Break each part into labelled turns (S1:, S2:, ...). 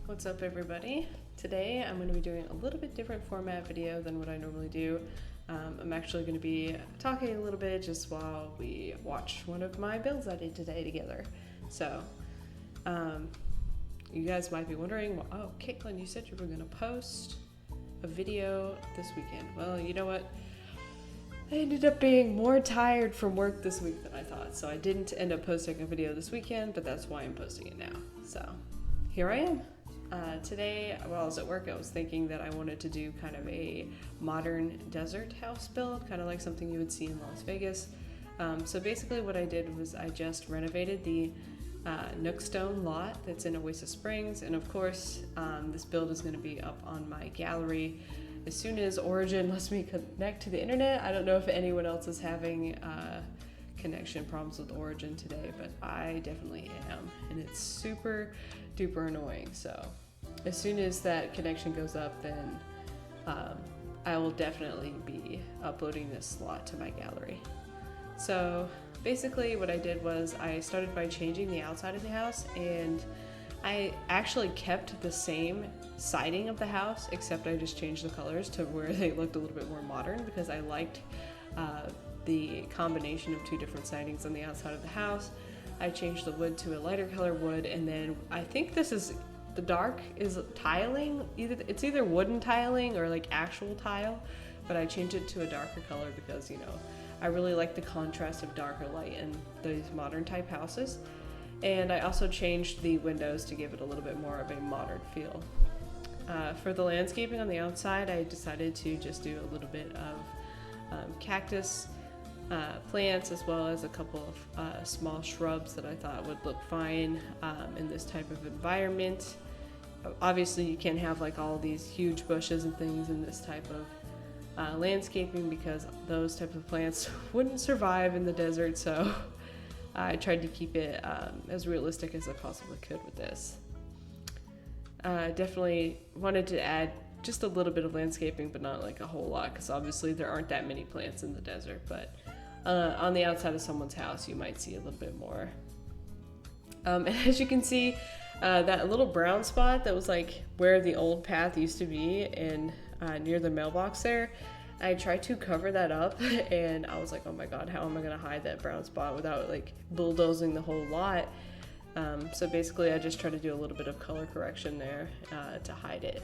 S1: What's up, everybody? Today I'm going to be doing a little bit different format video than what I normally do. I'm actually going to be talking a little bit just while we watch one of my builds I did today together. So, you guys might be wondering, well, oh, Caitlin, you said you were going to post a video this weekend. Well, you know what? I ended up being more tired from work this week than I thought, so I didn't end up posting a video this weekend, but that's why I'm posting it now. So, here I am. Today, while I was at work, I was thinking that I wanted to do kind of a modern desert house build, kind of like something you would see in Las Vegas. So basically what I did was I just renovated the Nookstone lot that's in Oasis Springs, and of course this build is going to be up on my gallery as soon as Origin lets me connect to the internet. I don't know if anyone else is having connection problems with Origin today, but I definitely am, and it's super duper annoying. So as soon as that connection goes up, then I will definitely be uploading this lot to my gallery. So basically what I did was I started by changing the outside of the house, and I actually kept the same siding of the house, except I just changed the colors to where they looked a little bit more modern, because I liked the combination of two different sidings on the outside of the house. I changed the wood to a lighter color wood, and then I think this is, the dark is tiling, it's either wooden tiling or like actual tile, but I changed it to a darker color because, you know, I really like the contrast of dark or light in these modern type houses. And I also changed the windows to give it a little bit more of a modern feel. For the landscaping on the outside, I decided to just do a little bit of cactus plants, as well as a couple of small shrubs that I thought would look fine in this type of environment. Obviously you can't have like all these huge bushes and things in this type of landscaping, because those types of plants wouldn't survive in the desert, so I tried to keep it as realistic as I possibly could with this. Definitely wanted to add just a little bit of landscaping, but not like a whole lot, because obviously there aren't that many plants in the desert, but on the outside of someone's house you might see a little bit more. And as you can see, that little brown spot that was like where the old path used to be, and near the mailbox there, I tried to cover that up, and I was like, oh my god, how am I gonna hide that brown spot without like bulldozing the whole lot? So basically I just try to do a little bit of color correction there to hide it.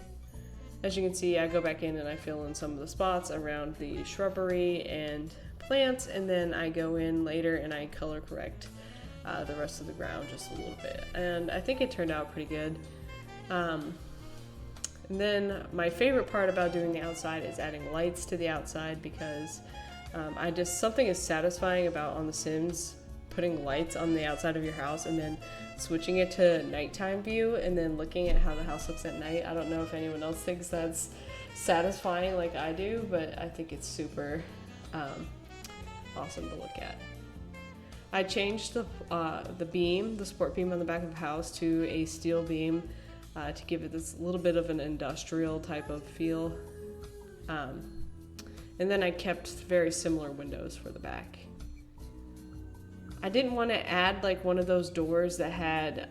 S1: As you can see, I go back in and I fill in some of the spots around the shrubbery and plants, and then I go in later and I color correct the rest of the ground just a little bit. And I think it turned out pretty good. And then my favorite part about doing the outside is adding lights to the outside, because something is satisfying about on The Sims putting lights on the outside of your house and then switching it to nighttime view and then looking at how the house looks at night. I don't know if anyone else thinks that's satisfying like I do, but I think it's super awesome to look at. I changed the beam, the support beam on the back of the house, to a steel beam to give it this little bit of an industrial type of feel. And then I kept very similar windows for the back. I didn't want to add like one of those doors that had,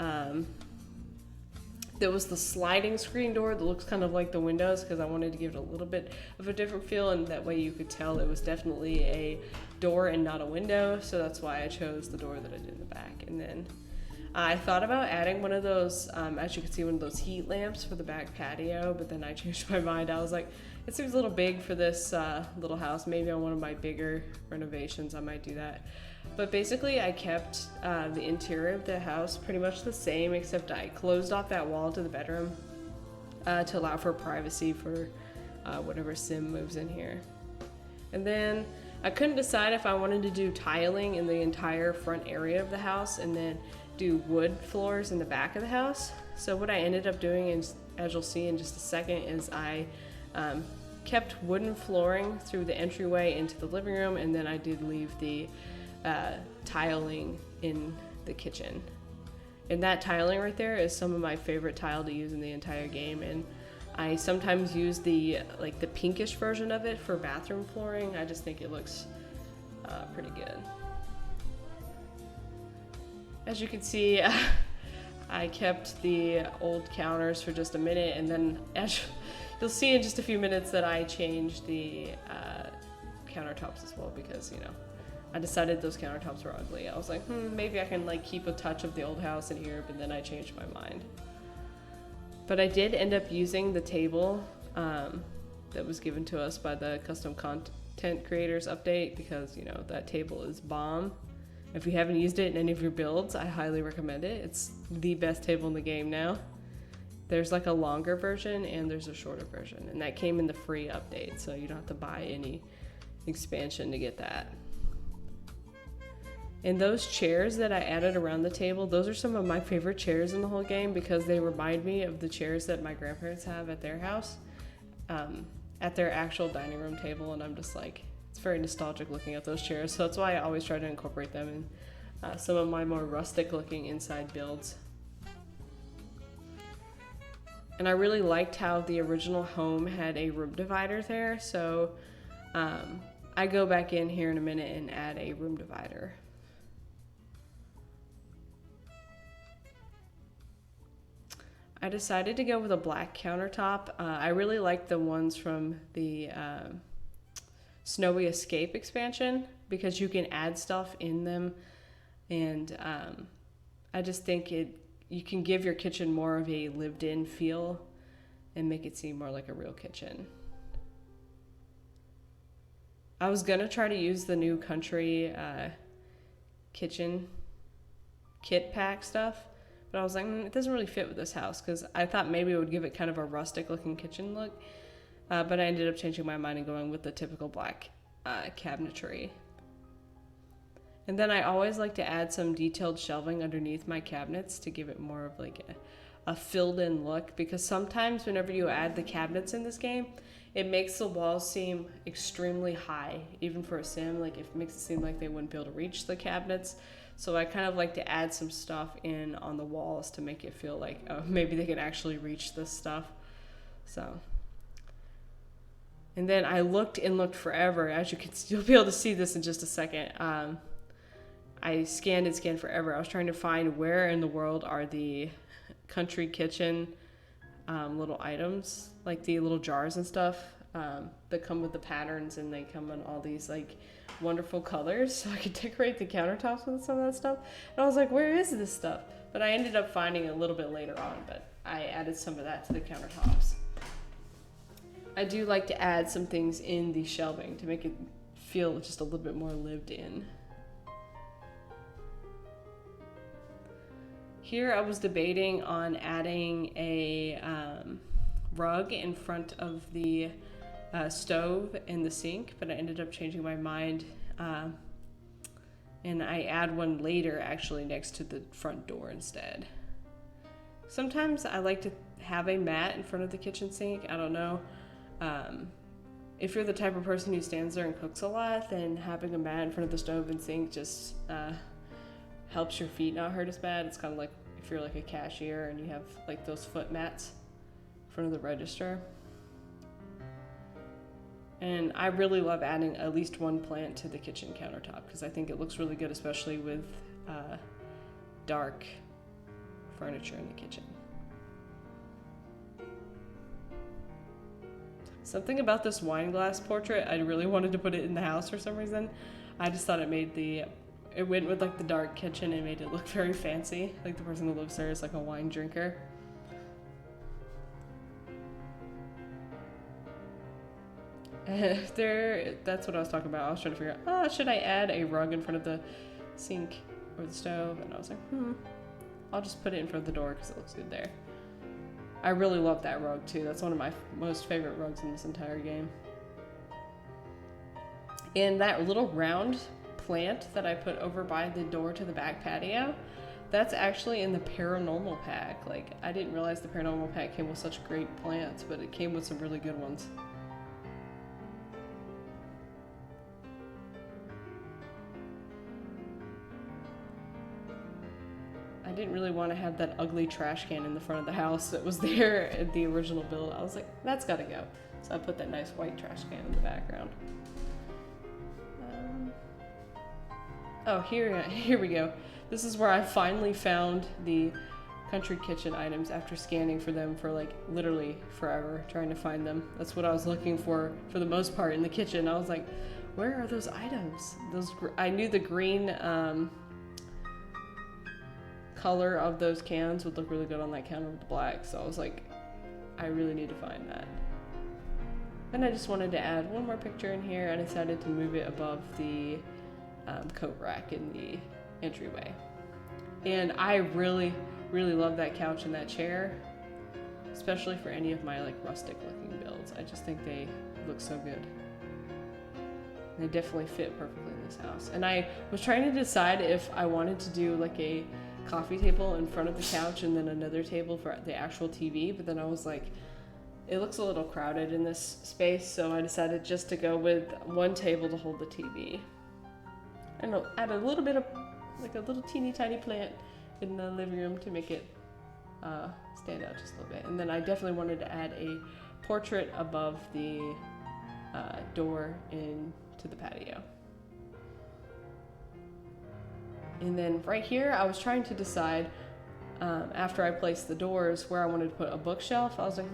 S1: that was the sliding screen door that looks kind of like the windows, because I wanted to give it a little bit of a different feel, and that way you could tell it was definitely a door and not a window, so that's why I chose the door that I did in the back. And then I thought about adding one of those, as you can see, one of those heat lamps for the back patio, but then I changed my mind. I was like, it seems a little big for this little house. Maybe on one of my bigger renovations I might do that. But basically I kept the interior of the house pretty much the same, except I closed off that wall to the bedroom to allow for privacy for whatever sim moves in here. And then I couldn't decide if I wanted to do tiling in the entire front area of the house and then do wood floors in the back of the house. So what I ended up doing is, as you'll see in just a second, is I kept wooden flooring through the entryway into the living room, and then I did leave the tiling in the kitchen. And that tiling right there is some of my favorite tile to use in the entire game, and I sometimes use the pinkish version of it for bathroom flooring. I just think it looks pretty good. As you can see, I kept the old counters for just a minute, and then as you'll see in just a few minutes that I changed the countertops as well, because, you know, I decided those countertops were ugly. I was like, maybe I can like keep a touch of the old house in here, but then I changed my mind. But I did end up using the table that was given to us by the custom content creators update, because, you know, that table is bomb. If you haven't used it in any of your builds, I highly recommend it. It's the best table in the game now. There's like a longer version and there's a shorter version, and that came in the free update, so you don't have to buy any expansion to get that. And those chairs that I added around the table, those are some of my favorite chairs in the whole game, because they remind me of the chairs that my grandparents have at their house, at their actual dining room table, and I'm just like, it's very nostalgic looking at those chairs, so that's why I always try to incorporate them in some of my more rustic looking inside builds. And I really liked how the original home had a room divider there, so I go back in here in a minute and add a room divider. I decided to go with a black countertop. I really like the ones from the Snowy Escape expansion, because you can add stuff in them, and I just think you can give your kitchen more of a lived-in feel and make it seem more like a real kitchen. I was gonna try to use the new country kitchen kit pack stuff, but I was like, it doesn't really fit with this house, because I thought maybe it would give it kind of a rustic looking kitchen look, but I ended up changing my mind and going with the typical black cabinetry. And then I always like to add some detailed shelving underneath my cabinets to give it more of like a filled in look, because sometimes whenever you add the cabinets in this game, it makes the walls seem extremely high, even for a sim. Like, it makes it seem like they wouldn't be able to reach the cabinets. So I kind of like to add some stuff in on the walls to make it feel like, oh, maybe they can actually reach this stuff. So, and then I looked and looked forever. As you can, you'll be able to see this in just a second. I scanned and scanned forever. I was trying to find where in the world are the country kitchen little items, like the little jars and stuff that come with the patterns, and they come in all these like wonderful colors, so I could decorate the countertops with some of that stuff. And I was like, where is this stuff? But I ended up finding it a little bit later on, but I added some of that to the countertops. I do like to add some things in the shelving to make it feel just a little bit more lived in. Here I was debating on adding a rug in front of the stove and the sink, but I ended up changing my mind, and I add one later, actually next to the front door instead. Sometimes I like to have a mat in front of the kitchen sink. I don't know. If you're the type of person who stands there and cooks a lot, then having a mat in front of the stove and sink just helps your feet not hurt as bad. It's kind of like if you're like a cashier and you have like those foot mats in front of the register. And I really love adding at least one plant to the kitchen countertop, because I think it looks really good, especially with dark furniture in the kitchen. Something about this wine glass portrait, I really wanted to put it in the house for some reason. I just thought it went with like the dark kitchen and made it look very fancy. Like the person who lives there is like a wine drinker. That's what I was talking about. I was trying to figure out, should I add a rug in front of the sink or the stove? And I was like, I'll just put it in front of the door because it looks good there. I really love that rug too. That's one of my most favorite rugs in this entire game. And that little round plant that I put over by the door to the back patio, that's actually in the paranormal pack. Like, I didn't realize the paranormal pack came with such great plants, but it came with some really good ones. I didn't really want to have that ugly trash can in the front of the house that was there at the original build. I was like, that's gotta go. So I put that nice white trash can in the background. Here we go. This is where I finally found the country kitchen items after scanning for them for like literally forever, trying to find them. That's what I was looking for the most part in the kitchen. I was like, where are those items? I knew the green color of those cans would look really good on that counter with the black, so I was like, I really need to find that. And I just wanted to add one more picture in here. I decided to move it above the coat rack in the entryway. And I really, really love that couch and that chair, especially for any of my like rustic looking builds. I just think they look so good. They definitely fit perfectly in this house. And I was trying to decide if I wanted to do like a coffee table in front of the couch and then another table for the actual TV, but then I was like, it looks a little crowded in this space, so I decided just to go with one table to hold the TV. And I'll add a little bit of, like a little teeny tiny plant in the living room to make it stand out just a little bit. And then I definitely wanted to add a portrait above the door into the patio. And then right here, I was trying to decide, after I placed the doors, where I wanted to put a bookshelf. I was like,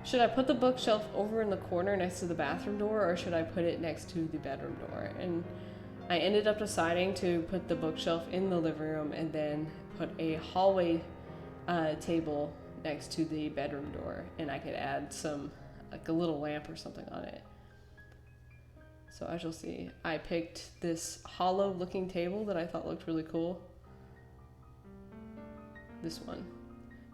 S1: should I put the bookshelf over in the corner next to the bathroom door, or should I put it next to the bedroom door? And I ended up deciding to put the bookshelf in the living room and then put a hallway table next to the bedroom door, and I could add some, like a little lamp or something on it. So as you'll see, I picked this hollow looking table that I thought looked really cool. This one.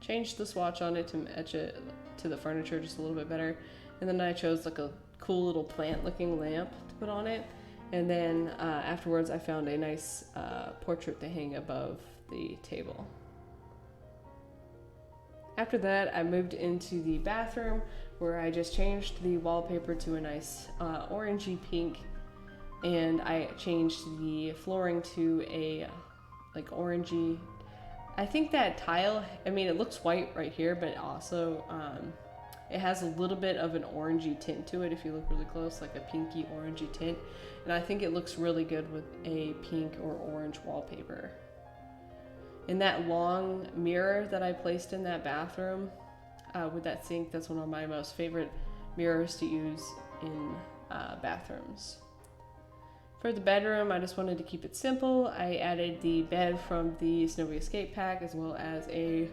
S1: Changed the swatch on it to match it to the furniture just a little bit better. And then I chose like a cool little plant looking lamp to put on it. And then afterwards I found a nice portrait to hang above the table. After that, I moved into the bathroom where I just changed the wallpaper to a nice orangey pink, and I changed the flooring to a like orangey. I think that tile, I mean, it looks white right here, but also it has a little bit of an orangey tint to it if you look really close, like a pinky orangey tint, and I think it looks really good with a pink or orange wallpaper. And that long mirror that I placed in that bathroom with that sink, that's one of my most favorite mirrors to use in bathrooms. For the bedroom, I just wanted to keep it simple. I added the bed from the Snowy Escape pack, as well as a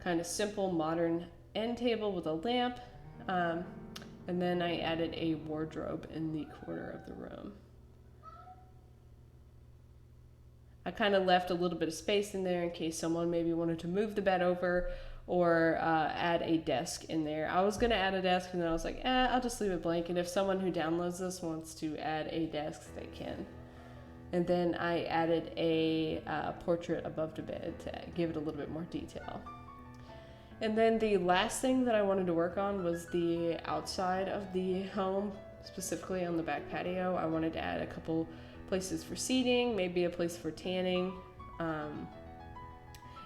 S1: kind of simple modern end table with a lamp. And then I added a wardrobe in the corner of the room. I kind of left a little bit of space in there in case someone maybe wanted to move the bed over or add a desk in there. I was going to add a desk, and then I was like, I'll just leave it blank. And if someone who downloads this wants to add a desk, they can. And then I added a portrait above the bed to give it a little bit more detail. And then the last thing that I wanted to work on was the outside of the home, specifically on the back patio. I wanted to add a couple places for seating, maybe a place for tanning.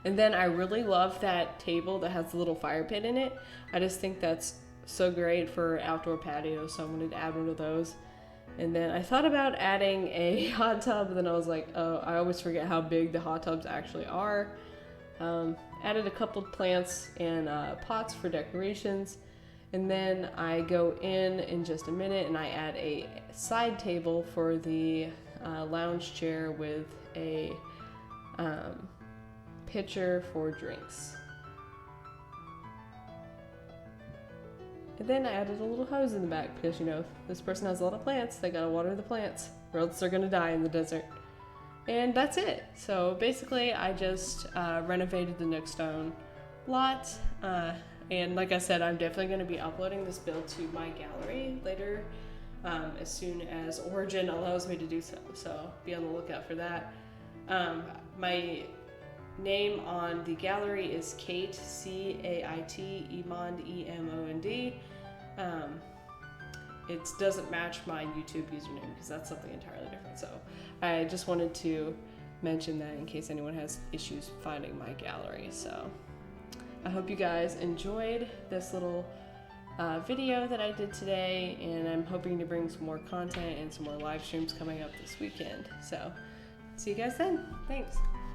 S1: And then I really love that table that has a little fire pit in it. I just think that's so great for outdoor patios, so I wanted to add one of those. And then I thought about adding a hot tub, but then I was like, oh, I always forget how big the hot tubs actually are. Added a couple plants and pots for decorations. And then I go in just a minute and I add a side table for the lounge chair with a pitcher for drinks. And then I added a little hose in the back because, you know, this person has a lot of plants, they gotta water the plants or else they're gonna die in the desert. And that's it. So basically I just renovated the Nookstone lot. And like I said, I'm definitely going to be uploading this build to my gallery later, as soon as Origin allows me to do so. So be on the lookout for that. My name on the gallery is Cait, C-A-I-T, Emond, E-M-O-N-D. It doesn't match my YouTube username because that's something entirely different. So I just wanted to mention that in case anyone has issues finding my gallery. So I hope you guys enjoyed this little video that I did today, and I'm hoping to bring some more content and some more live streams coming up this weekend. So see you guys then. Thanks.